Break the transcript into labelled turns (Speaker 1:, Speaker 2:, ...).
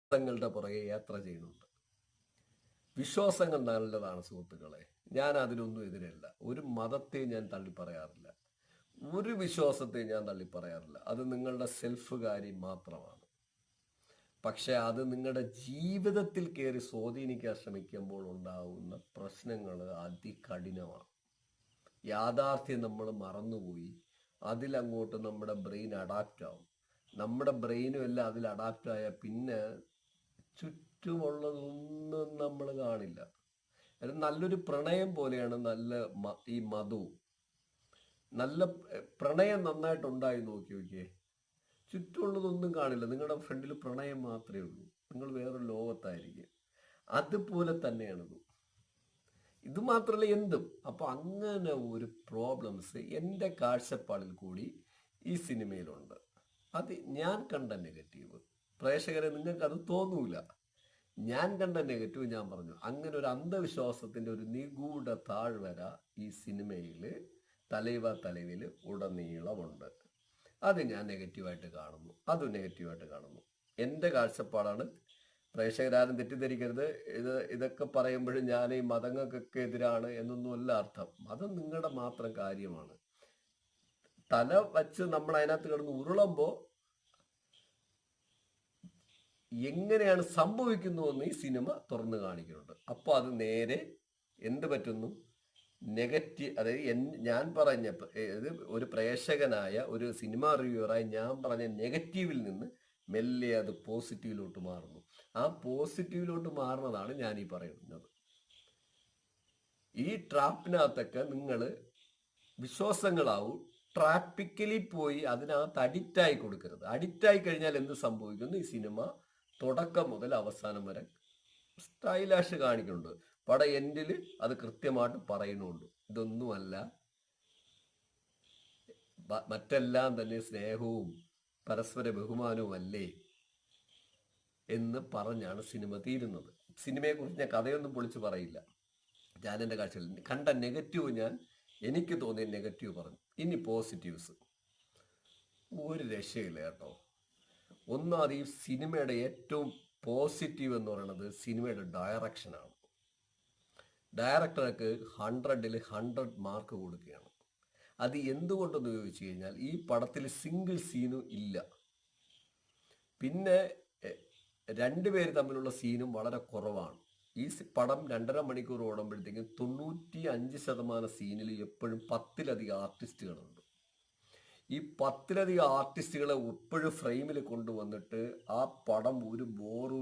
Speaker 1: വിശ്വാസങ്ങളുടെ പുറകെ യാത്ര ചെയ്യുന്നുണ്ട്. വിശ്വാസങ്ങൾ നല്ലതാണ് സുഹൃത്തുക്കളെ. ഞാൻ അതിനൊന്നും എതിരല്ല. ഒരു മതത്തെയും ഞാൻ തള്ളി പറയാറില്ല. ഒരു വിശ്വാസത്തെയും ഞാൻ തള്ളി പറയാറില്ല. അത് നിങ്ങളുടെ സെൽഫ് കാര്യം മാത്രമാണ്. പക്ഷെ അത് നിങ്ങളുടെ ജീവിതത്തിൽ കയറി സ്വാധീനിക്കാൻ ശ്രമിക്കുമ്പോൾ ഉണ്ടാകുന്ന പ്രശ്നങ്ങൾ അതികഠിനമാണ്. യാഥാർത്ഥ്യം നമ്മൾ മറന്നുപോയി അതിലങ്ങോട്ട് നമ്മുടെ ബ്രെയിൻ അഡാപ്റ്റ് ആവും. നമ്മുടെ ബ്രെയിനും എല്ലാം അതിൽ അഡാപ്റ്റ് ആയാൽ പിന്നെ ചുറ്റുമുള്ളതൊന്നും നമ്മൾ കാണില്ല. അത് നല്ലൊരു പ്രണയം പോലെയാണ് ഈ മധു. നല്ല പ്രണയം നന്നായിട്ടുണ്ടായി നോക്കി നോക്കിയേ, ചുറ്റുമുള്ളതൊന്നും കാണില്ല. നിങ്ങളുടെ ഫ്രണ്ടിൽ പ്രണയം മാത്രമേ ഉള്ളൂ. നിങ്ങൾ വേറൊരു ലോകത്തായിരിക്കും. അതുപോലെ തന്നെയാണിത്. ഇത് മാത്രമല്ല എന്തും. അപ്പൊ അങ്ങനെ ഒരു പ്രോബ്ലംസ് എൻ്റെ കാഴ്ചപ്പാടിൽ കൂടി ഈ സിനിമയിലുണ്ട്. അത് ഞാൻ കണ്ട നെഗറ്റീവ്. പ്രേക്ഷകരെ നിങ്ങൾക്ക് അത് തോന്നൂല. ഞാൻ കണ്ട നെഗറ്റീവ് ഞാൻ പറഞ്ഞു. അങ്ങനെ ഒരു അന്ധവിശ്വാസത്തിന്റെ ഒരു നിഗൂഢ താഴ്വര ഈ സിനിമയിൽ തലൈവ തലവിൽ ഉടനീളമുണ്ട്. അത് ഞാൻ നെഗറ്റീവായിട്ട് കാണുന്നു. എൻ്റെ കാഴ്ചപ്പാടാണ്. പ്രേക്ഷകരാരും തെറ്റിദ്ധരിക്കരുത്. ഇതൊക്കെ പറയുമ്പോഴും ഞാൻ ഈ മതങ്ങൾക്കൊക്കെ എതിരാണ് എന്നൊന്നുമല്ല അർത്ഥം. അത് നിങ്ങളുടെ മാത്രം കാര്യമാണ്. തല വച്ച് നമ്മൾ അതിനകത്ത് കിടന്ന് ഉരുളുമ്പോൾ എങ്ങനെയാണ് സംഭവിക്കുന്നുവെന്ന് ഈ സിനിമ തുറന്നു കാണിക്കുന്നുണ്ട്. അപ്പോൾ അത് നേരെ എന്ത് പറ്റുന്നു, നെഗറ്റീവ്. അതായത് ഞാൻ പറഞ്ഞ ഒരു പ്രേക്ഷകനായ ഒരു സിനിമ റിവ്യൂവറായി ഞാൻ പറഞ്ഞ നെഗറ്റീവിൽ നിന്ന് മെല്ലെ അത് പോസിറ്റീവിലോട്ട് മാറുന്നു. ആ പോസിറ്റീവിലോട്ട് മാറുന്നതാണ് ഞാൻ ഈ പറയുന്നത്. ഈ ട്രാപ്പിനകത്തൊക്കെ നിങ്ങൾ വിശ്വാസങ്ങളാവും. ട്രാപ്പിക്കലി പോയി അതിനകത്ത് അഡിക്റ്റായി കൊടുക്കരുത്. അഡിക്റ്റായി കഴിഞ്ഞാൽ എന്ത് സംഭവിക്കുന്നു? ഈ സിനിമ തുടക്കം മുതൽ അവസാനം വരെ സ്റ്റൈലാഷ് കാണിക്കുന്നുണ്ട്. പട എൻഡിൽ അത് കൃത്യമായിട്ട് പറയുന്നുണ്ട്. ഇതൊന്നുമല്ല, മറ്റെല്ലാം തന്നെ സ്നേഹവും പരസ്പര ബഹുമാനവും അല്ലേ എന്ന് പറഞ്ഞാണ് സിനിമ തീരുന്നത്. സിനിമയെക്കുറിച്ച് ഞാൻ കഥയൊന്നും പൊളിച്ച് പറയില്ല. ഞാൻ എൻ്റെ കാഴ്ചയിൽ കണ്ട നെഗറ്റീവ്, എനിക്ക് തോന്നിയ നെഗറ്റീവ് പറഞ്ഞു. ഇനി പോസിറ്റീവ്സ് ഒരു രക്ഷയില്ല കേട്ടോ. ഒന്നാമത് ഈ സിനിമയുടെ ഏറ്റവും പോസിറ്റീവ് എന്ന് പറയുന്നത് സിനിമയുടെ ഡയറക്ഷനാണ്. ഡയറക്ടർക്ക് 100ൽ 100 മാർക്ക് കൊടുക്കുകയാണ്. അത് എന്തുകൊണ്ടെന്ന് ചോദിച്ചു കഴിഞ്ഞാൽ ഈ പടത്തിൽ സിംഗിൾ സീനും ഇല്ല. പിന്നെ രണ്ടുപേര് തമ്മിലുള്ള സീനും വളരെ കുറവാണ്. ഈ പടം 2.5 മണിക്കൂർ ഓടുമ്പോഴത്തേക്കും 95% സീനിൽ എപ്പോഴും 10ലധികം ആർട്ടിസ്റ്റുകളുണ്ട്. ഈ 10ലധികം ആർട്ടിസ്റ്റുകളെ എപ്പോഴും ഫ്രെയിമിൽ കൊണ്ടുവന്നിട്ട് ആ പടം ഒരു ബോറും